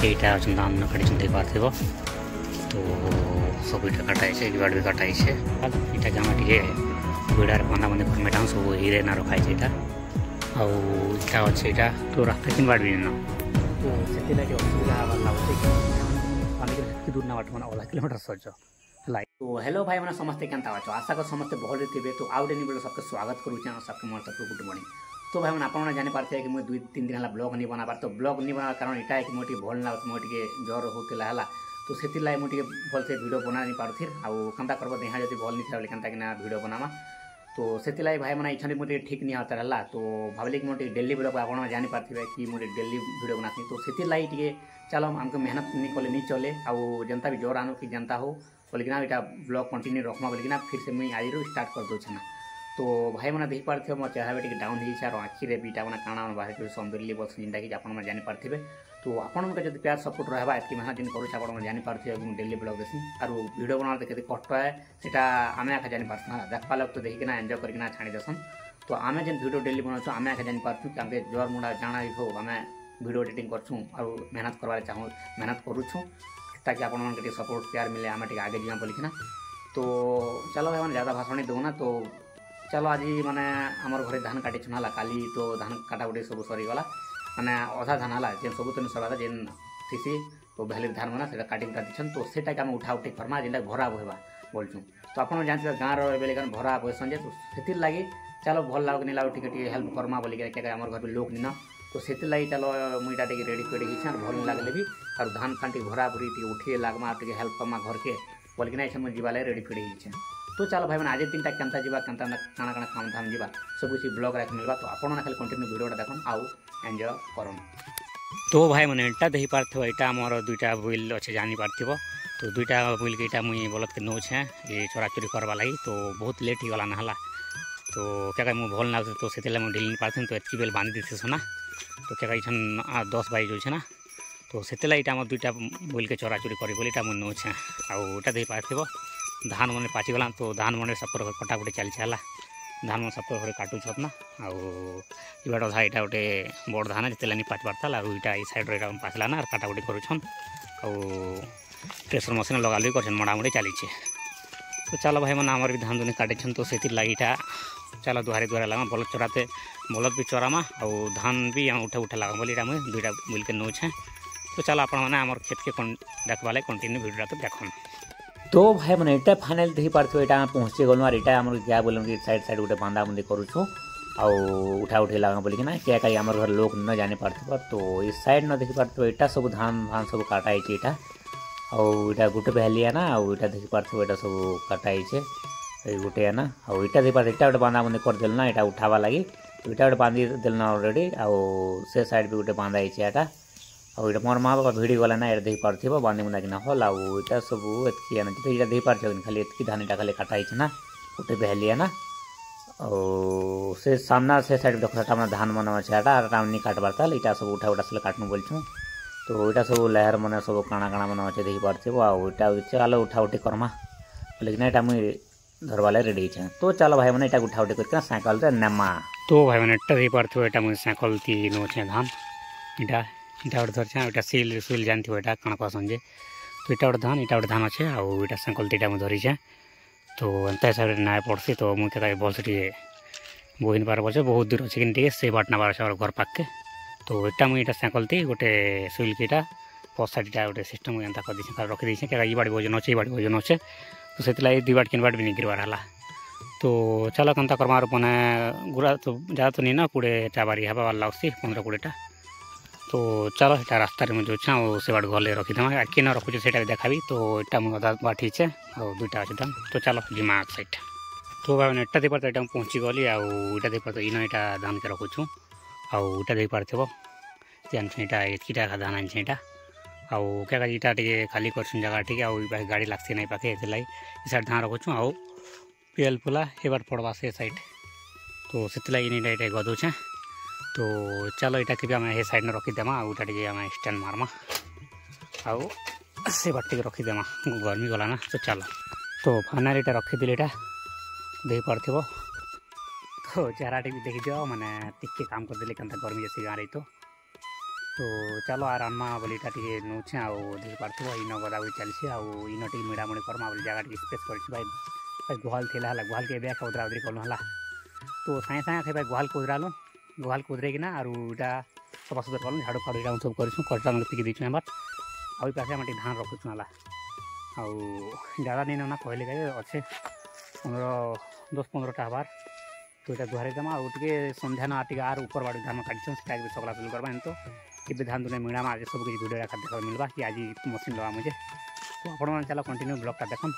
এইটা আছে ধান কাটি দেই পারথিব তো সবইটা কাটাইছে এবার भी কাটাইছে এটাকে আমি টিকে ভিড়ার বাঁধা বাঁধি কর্মেটা सब हिरे ना रखाइছে এটা ଆଉ ଇଟା ଅଛି ଏଇଟା ତ ରାସ୍ତା କିଣିବାର ବି ନ ତ ସେଥିଲାଗି ଅସୁବିଧା ହେବାର ଲାଗୁଛି ପାଣିକି ସେତିକି ଦୂର ନେବାଟା ମାନେ 18 କିଲୋମିଟର ସହଜ ହେଲା। तो हेलो भाई मैंने समस्ते केनता अच्छो आशा कर समस्ते भल थे तो आउ डे वीडियो सबके स्वागत करुचे सबके मोर सबके गुड मॉर्निंग। तो भाई मैंने आपने जानी पार्थे कि मुझे 2-3 दिन है ब्लॉग नहीं बनाबार तो ब्लॉग नहीं बनार कारण यहाँ है कि मुझे भल ना मुझे ज्वर होता है तो से मुझे भल से वीडियो बना नहीं पार्थी आउ कंता करब देहा जब भल नहीं था केनता कि वीडियो बनामा तो से भाई मैंने इच्छा मुझे ठीक नहीं होता है तो भाविली कि मुझे डेली ब्लॉग आप जानी पार्थे कि मुझे डेली वीडियो बनाती तो से टे चलो आमको मेहनत नहीं कले नहीं चले आउ जनता भी जोर आनो कि जनता हो बोलिकिना यहाँ ब्लॉग कंटिन्यू रखमा बोलिकिना फिर से मुझे आज स्टार्ट कर दूचे ना। तो भाई मैंने देख पार्थे मो चेहरा भी डाउन हो आखिरे बीटा मैंने काଣା बाहर सौंदर्य बस जिनटा कि आप जानी पार्थे तो आपण जब प्यार सपोर्ट रहा है मेहनत जिन करूँ आप जानी पार्थे डेली ब्लॉग देसी और वीडियो बना देखते कष्ट है सीटा आम आखा जानी पार्थ देखा लोग तो देखिना एंजॉय करना छाड़ी देसन तो आम जेन वीडियो डेली बनाऊँ आम आखा जानी पार्थ कि आगे जोर मुंडा जाना हो आम वीडियो एडिटिंग करछूँ और मेहनत करवार चाहूँ मेहनत करूँ ताकि आपण सपोर्ट प्यार मिले आम आगे जीवा बोलिकिना। तो चलो भाई मैंने ज़्यादा भाषण नहीं दूना तो चलो आज मैंने आमर घरे धान काटी है काली तो धान काटा उठी सब सरीगला मैंने अधा धान है जेन सब तो सरवा जेन थी तो भैली धान मैंने से काटी उठा दीछन तो से उठा उठी करमा जेनटा भरा बहवा बोलूँ तो आप जानते गाँव रही भरा बहसन जे तो से लगी चलो भल लग नहीं लगे टे हेल्प करमा बोलिक आम घर लोक निन तो से लगी चलो मुईटा टे रेडी पेडी ही भल नहीं लगले भी और धान फान टे भरा भरी टे उठे लगमा टे हेल्प करमा घर के बोलिकिना इच्छा मुझे जीवा रेडी फेडी ही। तो चलो भाई मैंने आज दिन तक केनता जीवा केनता काଣା काଣା काम धाम जीवा सब किसी ब्लॉग रख मिलवा तो आपन खाली कंटिन्यू वीडियोटा देखन आउ एंजॉय करन। तो भाई मैंने एटा देही पारथो एटा मोर दुईटा बुइल अच्छे जानी पारथिबो तो दुईटा बुइल के एटा मुई बोलत के नौ छे ये चोरा चोरी करवा लगी तो बहुत लेट ही गला ना हला तो क्या मु भल ना तो से मु ढिल नहीं पारथन तो एतकी बेल बांधी देथे सोना तो क्या इछन 10 बाई जो छे ना तो से इटा मोर दुईटा बुइल के चोरा चोरी करी बोली इटा मु नौ छे आउ एटा देही पारथिबो धान मैंने पाचिगला तो धान मैंने सपर कटाकटी चलती है धान मैं सपर घर काटू छत ना आउट अधा यहाँ गोटे बड़ धान जिते नहीं पाच पारता और यहाँ सैड्रे यहाँ पाचला ना काटाकटी करुछन प्रेसर मशीन लगा लगी कर मड़ामड़ी चली तो चलो भाई मैंने आमर भी धान दुनी काटे तो से लगी चलो दुहारी दुहारी लगा बलद चराते बलद भी चरामा और धान भी उठे उठे लगा बोली मुझे दुईटा बुल के नौ छे तो चलो आप खेत के देखवा कंटिन्यू वीडियो तो देखन। तो भाई मैंने एटा फाइनल देखी पार्थो एटा पहुँची गलु और एटा आम क्या बोल साइड साइड गोटे बांधा बुंदी करूँ आउ उठा उठे लगा बोलिकिना क्या कहीं आम घर लोक न जानी पार्थो तो इस साइड न देखी पार्थो एटा सब धान धान सब काटाई एटा आउटा गोटे भेलिया ना आउटा देखी पार्थो एटा सब काटाई गोटे है ना आउटा देखी पार्थ एटा गोटे बांधा बुंदी करदेल ना एटा उठावा लगी एटा गोटे बांधी देल ना अलरेडी आउ से साइड भी गोटे बांधा एटा और ये मोर माँ बापा भिड़ी गला ना ये देख पार्थ बांधी बुंदा कि हल आटा सब एतकी ना तो ये देख पार्थ खाली एतकी धान यहाँ खाली काटाई ना गोटे बेहलिया ना और से सामना से साइड देख अपना धान मन अच्छे आटा नहीं काटबार था यहाँ सब उठा उठा से काटनु बोलूँ तो यहाँ सब लहर मन सब काଣା काଣା मन अच्छे देख पार्थ आटा चलो उठा उठी करमा लेकिन यहाँ मुझे धरवाले रेडी है तो चलो भाई मैंने उठा उठी कर साइकल नेमा। तो भाई मैंने देख पार्थ यहाँ मुझे साइकल थी नौचे धान इटा इटा गोटे धरछे इटा सिल सुल जानते हो यहाँ कण कहसन जे तो इटा गोटे धान अच्छे आटा साइकल तीटा मुझे धरीचे तो एंता हिसाब से ना पड़सी तो मुझे भलसे टे बोही नहीं पार बोलছে बहुत दूर अच्छे कि से बाट नबार अच्छे घर पाखे तो यहाँ मुझे साइकल थी गोटे सुल की पसाटा गोटे सिस्टम एंता कर दीचे रखी दीचे क्या ये बाड़ी वजन अच्छे ये बाड़ी वजन अच्छे तो से दी बाट किन बाट भी नहीं गिरबार है तो चलो कंता करमा मैंने गुरा तो ज़्यादा तो नहीं ना 20टा बारी हवा लगसी 15-20टा तो चलो यहाँ रास्ता मुझे जो से बाट गले रखीदेमा कि न रखुचे से देखा तो यहाँ मुझे अदा बाटीचे और दुईटा अच्छे धान तो चलो जिमा साइड तो भाई एटा देख पार्थ यहाँ पहुँची गली आटा देख पार्थ इन यहाँ धान के रखुचु आटा देख पार्थ जानते यहाँ एतकीटा धान आनी यहाँ आउ क्या यहाँ टे खाली कर जगह ठीक है गाड़ी लगती नहीं पाखे ये साइड धान रखुचु आउ पीएल पुला ये बार पड़वा से साइड तो से ये गदुचे तो चलो यहाँ के भी आम साइड में रखीदेमा आटा टे आम स्टैंड मारमा आउ से बाट टे रखीदेमा गर्मी गला ना तो चलो तो फाइनाल यहाँ रखीदी यहाँ देख पार्थ तो चेहरा भी देखी दियो मैंने टिके काम करदे क्या गर्मी जैसे गाँव रही तो तो चलो आर आनमा बोलीटा टे नौचे आउ देख पार्थ इन गदा भी चलसी आउन टे मिड़ामुड़ी करमा बोली जगह टे स्पेस कर भाई गुहाल थी गुहाल के ब्याग उदरा उदरी कलु है तो सागे सागे भाई गुहाल को उदरालु गुहाल को उदरेकिना आर इटा सफा सुतर कलु झाड़ू फाड़ू इटा सब कर कटा पिकी देचु बार आई पासे आम धान रखुचु है आउ ज़्यादा नहीं ना कहले कहे अच्छे 10-15टा हबार तो यहाँ दुहारे देमा आउ टे संध्या ना टे आर ऊपर बाड़ धान काटछन से सकला सुल करवा एम तो कि धान दुने मिड़ा में आज सब किसी वीडियो देखा मिलवा कि आज मशीन लगा मुझे तो आपण चलो कंटिन्यू ब्लॉगटा देखम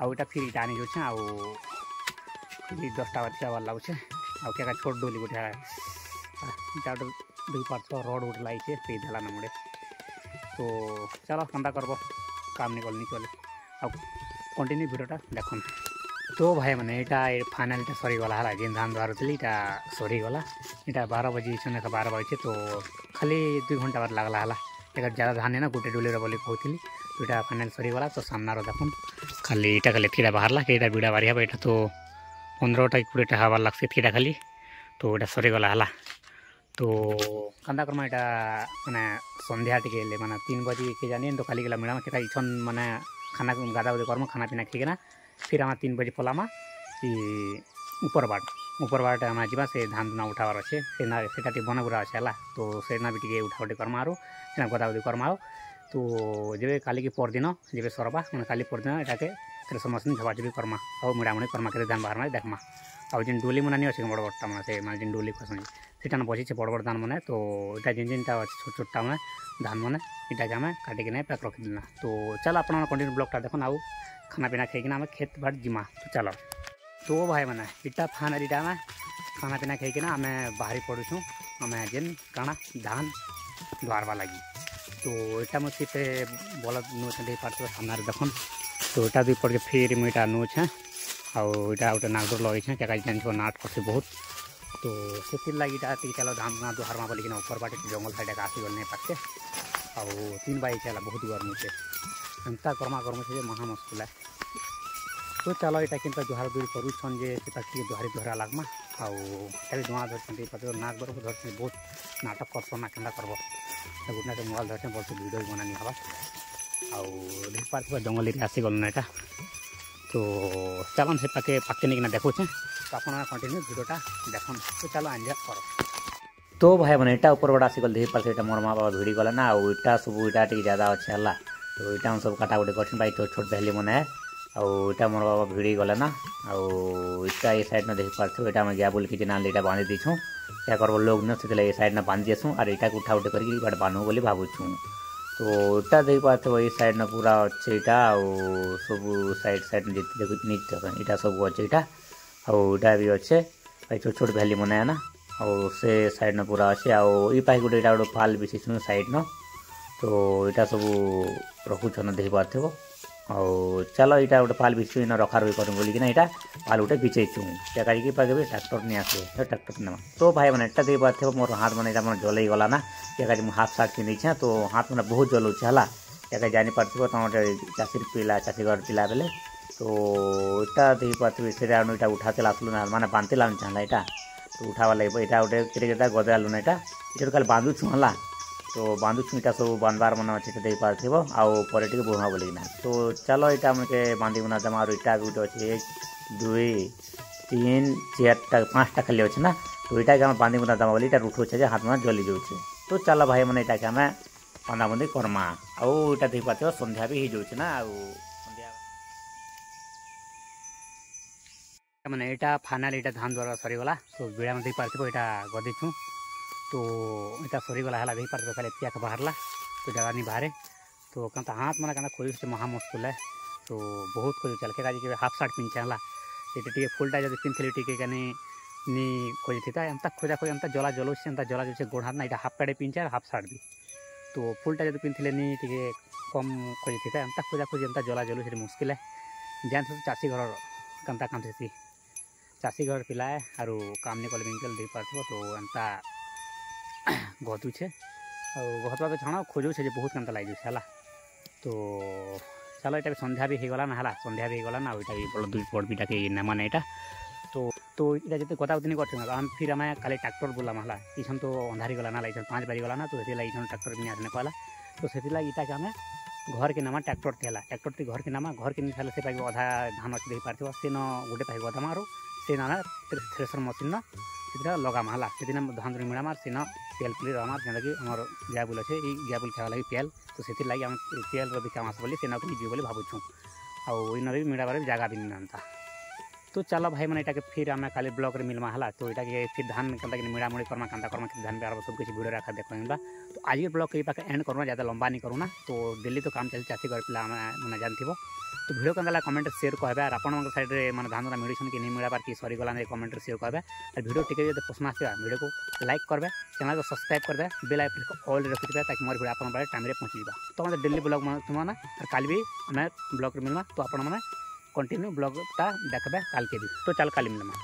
आउ इटा फिर इटा आनी जाऊे आउ 10टा बार छुआ लगुचे आउ क्या छोट डोली गोटे इटा दुई पार्थ रड गोटे लगे पे देला न मुड़े तो चलो कंदा करब काम नहीं कल चले आउ कंटिन्यू वीडियोटा देखम तो भाई मैंने यहाँ फाइनाल सरीगला है जेन धान दुहारुली यहाँ सरीगला यहाँ 12 बजे 12 बजे तो खाली 2 घंटा बाद लगला है एक ज़्यादा धान है ना गोटे डोली बोली कहती तो यहाँ फाइनाल सरीगला तो सामना देखुन खाली यहाँ खाली एतटा बाहरला कि विड़ा बाहर यहाँ तो 15टा 20टा हबार लगसे एतटा खाली तो यहाँ सरीगला है तो कंदा करमा यहाँ मैंने संध्या टे मैंने 3 बजे के जानी तो खाली गला मिला क्या इछन मैंने खाना गादा उदी करमा खाना पीना खाईना फिर आम 3 बजे पलामा ऊपर बाट आम जा से धान दुना उठावार अच्छे से बना बुरा अच्छे है तो सेना भी टे उठा उठी करमा आरो से गदा उदी करमा तो जब काली की परदिन जब सरबा मैं काली परदिन यहाँ समस्त झपाझपी करमा और मिड़ामुड़ी करमा के धान बाहर देखमा आउ जेन डोली मना नहीं अच्छे बड़ बड़टा मैंने से मैं जेन डोली खसन से बची बड़ बड़ धान मैंने तो यहाँ जेन जेनटा अच्छे छोट छोटा मैंने धान मैंने इटा आम काटिकी पैक रखीदेना तो चल आप कंटिन्यू ब्लॉगटा देखो आउ खाना पीना खाईकिना आम खेत बाट जिमा तो चलो तो भाई मैंने इटा फाना इटा आम खाना पीना खाईकिना आम बाहरी पड़ुछुँ आम जेन काଣା धान दुहारवा लगी तो यहाँ मुझे से बलद नौचे पार्थ सामने देखन तो यहाँ भी पड़ के फिर मुझे नौचे आउ यहाँ गोटे नागदर लगे क्या जान नाट करसे बहुत तो से लगे चलो धान ना दुहारमा बोलिकिना ऊपर बाटे जंगल साइड आसीगल नहीं पाके आउ 3 बजे चला बहुत गर्म से एंता कर्मा कर्म से महा मुस्किल है तो चलो यहाँ कि दुहार दुरी करुन जे दुहारी दुहरा लगमा आउ धुआं धरते नागदर को धरते बहुत नाटक करसन ना केन्दा करब गुटना से मोबाइल धरते बहुत वीडियो बनानी हवा आउ देख पार्थ जंगल एरिया आसीगल ना यहाँ तो चलन से पाके नहीं देखुचे तो आप कंटिन्यू वीडियोटा देखन तो चलो एंजॉय कर तो भाई मैंने यहाँ ऊपर बड़ा आसीगल देख पार्थ यहाँ मोर माँ बाबा भिड़ी गला ना आउ इटा सब इटा टे ज़्यादा अच्छे है तो यहाँ सब काटा गुटे कर भाई तो छोट पहले मन है आउटा मोर बाबा भिड़ी गला ना आउटा ये साइड में देख पार्थ यहाँ आम गया बोल कि नाल यहाँ बांधि दीछुँ क्या करब लोग न से ये साइड में बांधि देसुँ और यहाँ उठा उठे कर बांधु बोली भावुँ तो यहाँ देख पार्थ ये साइड में पूरा अच्छे यहाँ सब साइड साइड में यहाँ सब अच्छे यहाँ आउटा भी अच्छे भाई छोट छोट भैली मन है ना और से साइड में पूरा अच्छे आई पाई गोटे यहाँ गोटे फाल बिछी साइड न तो यहाँ सब रखुन देख पार्थ चलो यहाँ गोटे फाल बिछू इन रखा रही करूँ बोलिकिना यहाँ फाल गोटे बिछेचु क्या कहीं पाके ट्राक्टर नहीं आसे ट्राक्टर नेमा तो भाई मैंने यहाँ देख पार्थ मोर हाथ मैंने यहाँ जल गला ना क्या मुझे हाफ सार्ट पिंधे तो हाथ मैंने बहुत जलुचे है क्या जानी पार्थ तुम गोटे चाषी पिला चाषी घर पिला बेले तो यहाँ देख पार्थ से यहाँ उठाते आसलु ना मैंने बांधते लान चाहला यहाँ तो उठावा लगे यहाँ गोटे गदेलु ना यहाँ खाली बांधुछु है तो बांधुछु इटा सब बांधबार मन अच्छे देख पार्थ आउ पर बुहा बोलिकिना तो चलो यहाँ मुझे बांधि बुना देमा और इटा गोटे अच्छे 1 2 3 4 5टा खाली अच्छे ना तो यहाँ आम बांधि बुना देमा बोली इटा उठौचे हाथ में जली जाऊे तो चलो भाई मैंने यहाँ आम बंधा बंधी करमा आउ यहाँ देख पार्थ संध्या भी हो जाऊे ना मैंने यहाँ फाइनाल यहाँ धान द्वारा सरीगला तो बिड़ा में देख पार्थ यहाँ गदेछुँ तो यहाँ सरीगला है देख पार्थ खाली पिया बाहरला तो जगह नहीं बाहर तो कहता हाथ मैंने कहना खोज से महा मुस्किल है तो बहुत खोज चल के हाफ सार्ट पिंचा है ये टे फुलटा जब पिंधली टे नहीं खोजी था एंता खोजा खोज एंता जला जलुचे एंता जला जलुचे गोड़ हाथ ना यहाँ हाफ पैंट पिंचा हाफ सार्ट भी तो फुलटा जब पिंधले नहीं टे कम खोजी था एंता खोजा खोजी एंता जला जलुचे मुस्किल है जान सब चाषी घर कंता काम से चाषी घर पिलाए आर काम नहीं कले बिंकल दे पार्थ तो एंता गदुचे गहतवा तो छाण खोजुचे बहुत केन्ता लगे है तो चलो यहाँ संध्या भी होगला ना है संध्या भी होगला ना यहाँ भी बड़ दुई बड़ बिटा के नेमा ना यहाँ तो तो इटा जब गता दिन कर आम फिर आम काली ट्रैक्टर बुलाम है इछन तो अंधारी गला ना 5 बजे गला ना तो से ट्रैक्टर भी आसने कहला तो से इटा के आम घर के नामा ट्रैक्टर थेला ट्रैक्टर ती घर के नामा घर के नहीं से पाइब अधा धान अच्छी दे पार से गोटे पाइब अधा मारो से ना थ्रेसर मशीन ना लगाम है से धान धुरी मिड़ाम से पेल पुली रहा जेनता कि आम गैबुल अच्छे ये गैबुल खावा लगे पेल तो से लगे आम पेल भी काम आस बोली से जीव भावुँ आईन भी मिड़ाबार जगह भी नहीं नाता तो चलो भाई मैंने इटा के फिर आम काली ब्लॉक रे मिलमा हला तो इटा के फिर धान के मिड़ा मुड़ी करमा कांदा करमा धान पे सब कुछ वीडियो रखा देखा तो आज ब्लॉग के पाके एंड करूँ ज़्यादा लंबा नहीं करूँ तो डेली तो काम चलती चाषी घर पिला मैंने जानती तो वीडियो के कमेंट शेयर कहबे और आपण साइड में मैंने धान मिलून कि नहीं मिलबार कि सरीगला कमेंट शेयर कहबे और वीडियो टिके जो पसंद आसवा वीडियो को लाइक करबे चैनल को सब्सक्राइब करबे बेल आइकन को ऑल रखिथे ताकि मोर वीडियो आपण टाइम रे पहुँच जावा तो मतलब डेली ब्लॉग तुम कल भी आम ब्लॉग मिलमा तो आपण मैंने कंटिन्यू ब्लॉगटा देखबे काल के भी तो चल काली मिलमा।